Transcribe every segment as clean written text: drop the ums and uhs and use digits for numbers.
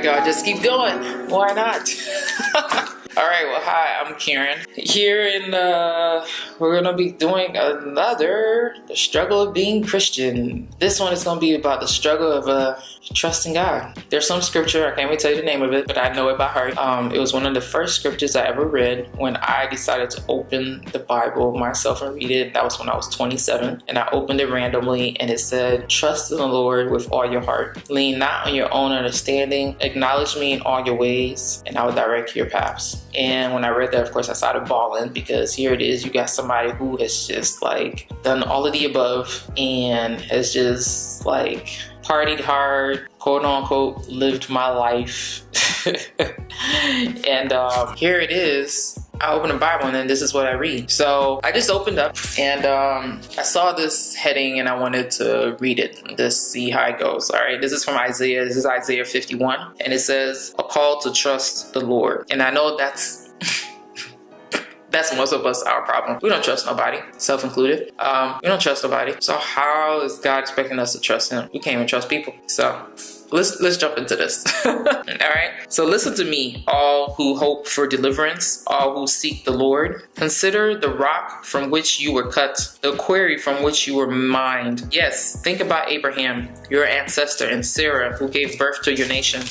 like I'll just keep going. Why not? All right, well, hi, I'm Karen. Here we're going to be doing another, The Struggle of Being Christian. This one is going to be about the struggle of trusting God. There's some scripture, I can't even tell you the name of it, but I know it by heart. It was one of the first scriptures I ever read when I decided to open the Bible myself and read it. That was when I was 27, and I opened it randomly, and it said, "Trust in the Lord with all your heart. Lean not on your own understanding. Acknowledge me in all your ways, and I will direct your paths." And when I read that, of course, I started bawling, because here it is. You got somebody who has just done all of the above and has just partied hard, quote unquote, lived my life. And here it is. I open the Bible and then this is what I read. So I just opened up and I saw this heading and I wanted to read it, just see how it goes. All right, this is from Isaiah. This is Isaiah 51. And it says, "A call to trust the Lord." And I know that's most of us, our problem. We don't trust nobody, self-included. We don't trust nobody. So how is God expecting us to trust him? We can't even trust people. So let's jump into this. All right. So listen to me, all who hope for deliverance, all who seek the Lord. Consider the rock from which you were cut, the quarry from which you were mined. Yes, think about Abraham, your ancestor, and Sarah, who gave birth to your nation.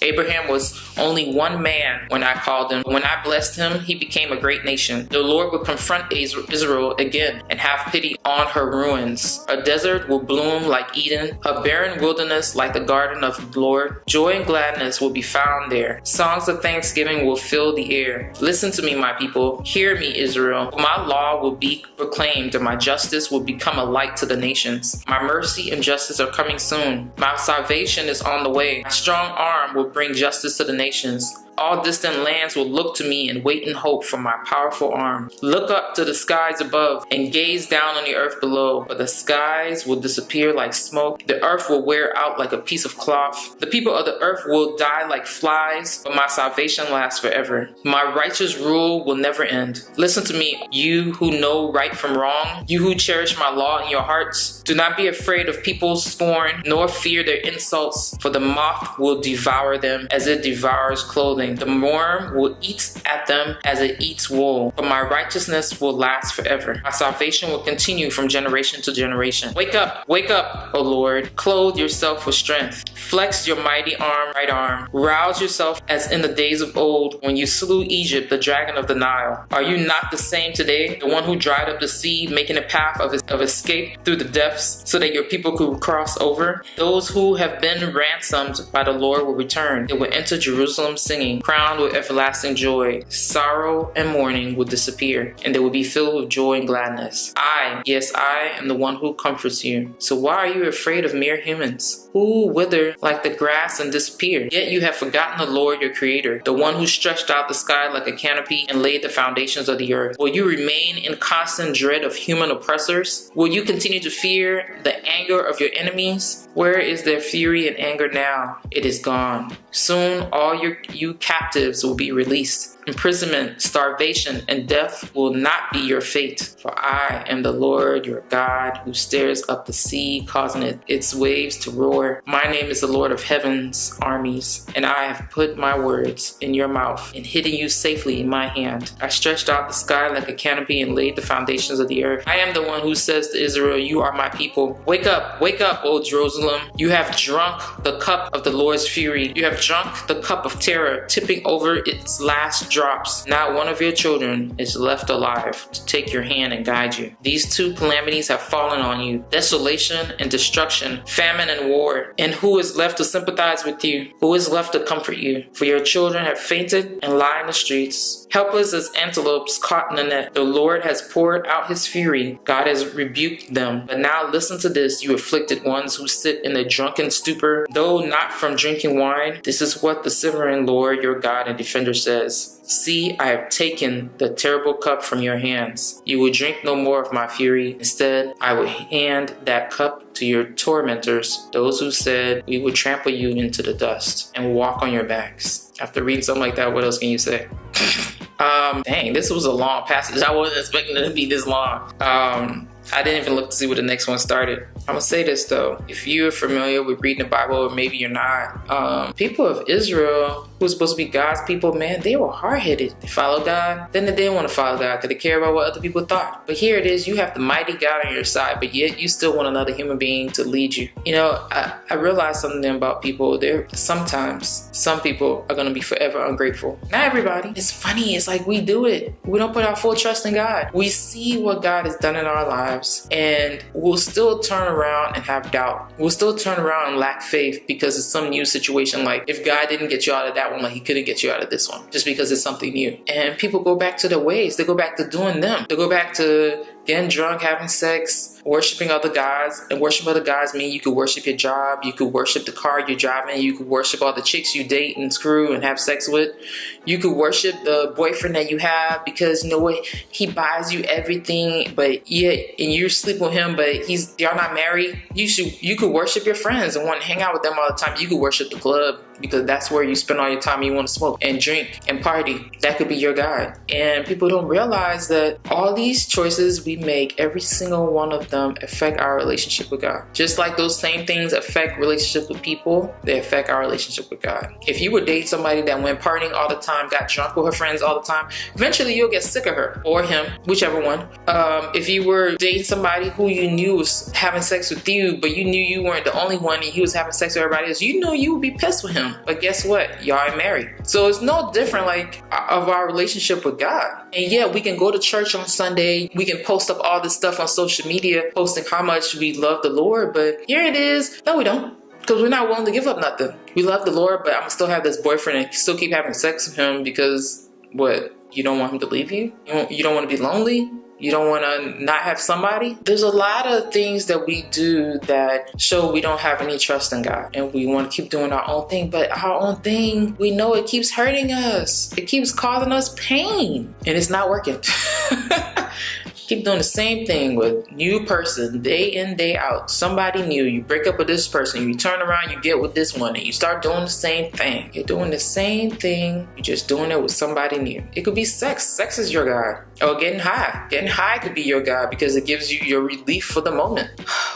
Abraham was only one man when I called him. When I blessed him, he became a great nation. The Lord will confront Israel again and have pity on her ruins. A desert will bloom like Eden, a barren wilderness like the garden of the Lord. Joy and gladness will be found there. Songs of thanksgiving will fill the air. Listen to me, my people. Hear me, Israel. My law will be proclaimed and my justice will become a light to the nations. My mercy and justice are coming soon. My salvation is on the way. My strong arm will bring justice to the nations. All distant lands will look to me and wait in hope for my powerful arm. Look up to the skies above and gaze down on the earth below, for the skies will disappear like smoke. The earth will wear out like a piece of cloth. The people of the earth will die like flies, but my salvation lasts forever. My righteous rule will never end. Listen to me, you who know right from wrong, you who cherish my law in your hearts. Do not be afraid of people's scorn, nor fear their insults, for the moth will devour them as it devours clothing. The worm will eat at them as it eats wool, but my righteousness will last forever. My salvation will continue from generation to generation. Wake up, O Lord. Clothe yourself with strength. Flex your mighty right arm. Rouse yourself as in the days of old, when you slew Egypt, the dragon of the Nile. Are you not the same today? The one who dried up the sea, making a path of escape through the depths, so that your people could cross over? Those who have been ransomed by the Lord will return. They will enter Jerusalem singing, crowned with everlasting joy. Sorrow and mourning will disappear, and they will be filled with joy and gladness. I am the one who comforts you. So why are you afraid of mere humans, who wither like the grass and disappear? Yet you have forgotten the Lord your Creator, the one who stretched out the sky like a canopy and laid the foundations of the earth. Will you remain in constant dread of human oppressors? Will you continue to fear the anger of your enemies? Where is their fury and anger now? It is gone. Soon all you captives will be released. Imprisonment, starvation, and death will not be your fate. For I am the Lord your God, who stirs up the sea, causing its waves to roar. My name is the Lord of heaven's armies, and I have put my words in your mouth and hidden you safely in my hand. I stretched out the sky like a canopy and laid the foundations of the earth. I am the one who says to Israel, you are my people. Wake up, O Jerusalem. You have drunk the cup of the Lord's fury. You have drunk the cup of terror, tipping over its last drops. Not one of your children is left alive to take your hand and guide you. These two calamities have fallen on you: desolation and destruction, famine and war. And who is left to sympathize with you? Who is left to comfort you? For your children have fainted and lie in the streets, helpless as antelopes caught in a net. The Lord has poured out his fury. God has rebuked them. But now listen to this, you afflicted ones who sit in a drunken stupor, though not from drinking wine. This is what the sovereign Lord, your God and defender, says. See, I have taken the terrible cup from your hands. You will drink no more of my fury. Instead, I will hand that cup to your tormentors, those who said, we will trample you into the dust and walk on your backs. After reading something like that, what else can you say? Dang, this was a long passage. I wasn't expecting it to be this long. I didn't even look to see where the next one started. I'm gonna say this though. If you're familiar with reading the Bible, or maybe you're not, people of Israel, who was supposed to be God's people, man, they were hard-headed. They followed God, then they didn't want to follow God because they care about what other people thought. But here it is, you have the mighty God on your side, but yet you still want another human being to lead you. You know, I realized something about people. Sometimes some people are going to be forever ungrateful. Not everybody. It's funny. It's like we do it. We don't put our full trust in God. We see what God has done in our lives, and we'll still turn around and have doubt. We'll still turn around and lack faith because it's some new situation. Like if God didn't get you out of that one, like he couldn't get you out of this one just because it's something new. And people go back to their ways. They go back to doing them. They go back to getting drunk, having sex, worshiping other gods. And worship other gods mean you could worship your job, you could worship the car you're driving, you could worship all the chicks you date and screw and have sex with. You could worship the boyfriend that you have because you know what, he buys you everything, but yet and you sleep with him, but y'all not married. You could worship your friends and want to hang out with them all the time. You could worship the club because that's where you spend all your time. You want to smoke and drink and party. That could be your God. And people don't realize that all these choices we make, every single one of them affect our relationship with God. Just like those same things affect relationship with people, they affect our relationship with God. If you would date somebody that went partying all the time, got drunk with her friends all the time, eventually you'll get sick of her or him, whichever one. If you were dating somebody who you knew was having sex with you, but you knew you weren't the only one and he was having sex with everybody else, you know you would be pissed with him. But guess what? Y'all are married. So it's no different like of our relationship with God. And yeah, we can go to church on Sunday. We can post up all this stuff on social media, posting how much we love the Lord. But here it is. No, we don't. Because we're not willing to give up nothing. We love the Lord, but I'm still have this boyfriend and still keep having sex with him because what? You don't want him to leave you? You don't want to be lonely? You don't want to not have somebody? There's a lot of things that we do that show we don't have any trust in God. And we want to keep doing our own thing. But our own thing, we know it keeps hurting us. It keeps causing us pain. And it's not working. Keep doing the same thing with new person, day in, day out. Somebody new. You break up with this person. You turn around, you get with this one. And you start doing the same thing. You're doing the same thing. You're just doing it with somebody new. It could be sex. Sex is your God. Or getting high. Getting high could be your God because it gives you your relief for the moment.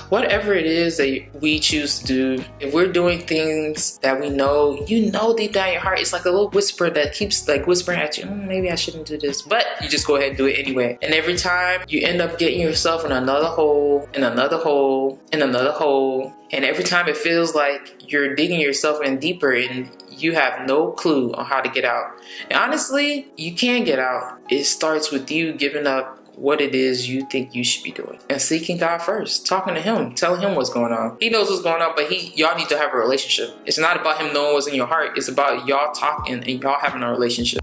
Whatever it is that we choose to do, if we're doing things that we know, you know deep down in your heart, it's like a little whisper that keeps like whispering at you, maybe I shouldn't do this. But you just go ahead and do it anyway. And every time you end up getting yourself in another hole, in another hole, in another hole. And every time it feels like you're digging yourself in deeper and you have no clue on how to get out. And honestly, you can't get out. It starts with you giving up what it is you think you should be doing and seeking God first, talking to him, telling him what's going on. He knows what's going on, but y'all need to have a relationship. It's not about him knowing what's in your heart. It's about y'all talking and y'all having a relationship.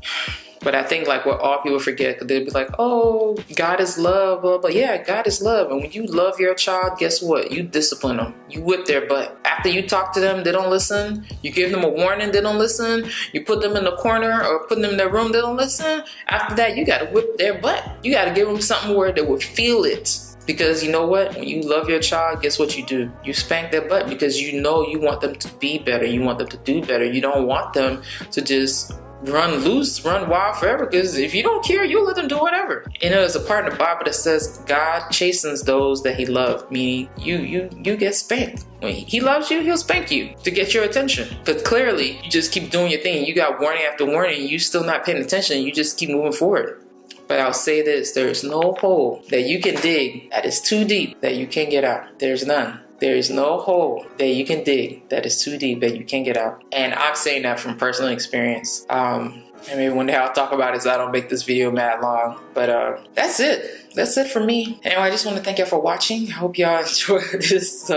But I think like what all people forget, because they'll be like, oh, God is love, blah, blah. Yeah, God is love. And when you love your child, guess what? You discipline them. You whip their butt. After you talk to them, they don't listen. You give them a warning, they don't listen. You put them in the corner or put them in their room, they don't listen. After that, you got to whip their butt. You got to give them something where they will feel it. Because you know what? When you love your child, guess what you do? You spank their butt because you know you want them to be better. You want them to do better. You don't want them to just run loose, run wild forever, because if you don't care, you'll let them do whatever. And there's a part in the Bible that says God chastens those that he loves, meaning you get spanked. When he loves you, he'll spank you to get your attention. Because clearly, you just keep doing your thing. You got warning after warning, you still not paying attention, you just keep moving forward. But I'll say this, there is no hole that you can dig that is too deep that you can't get out. There's none. There is no hole that you can dig that is too deep that you can't get out. And I'm saying that from personal experience. And maybe one day I'll talk about it so I don't make this video mad long. But that's it. That's it for me. Anyway, I just want to thank you for watching. I hope y'all enjoyed this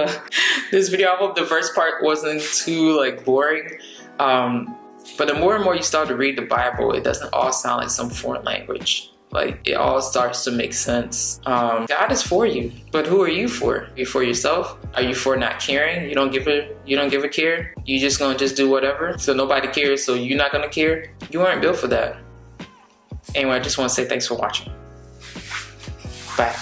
video. I hope the first part wasn't too boring. But the more and more you start to read the Bible, it doesn't all sound like some foreign language. It all starts to make sense. God is for you, but who are you for? Are you for yourself? Are you for not caring? You don't give a care? You just gonna do whatever? So nobody cares, so you're not gonna care? You aren't built for that. Anyway, I just want to say thanks for watching. Bye.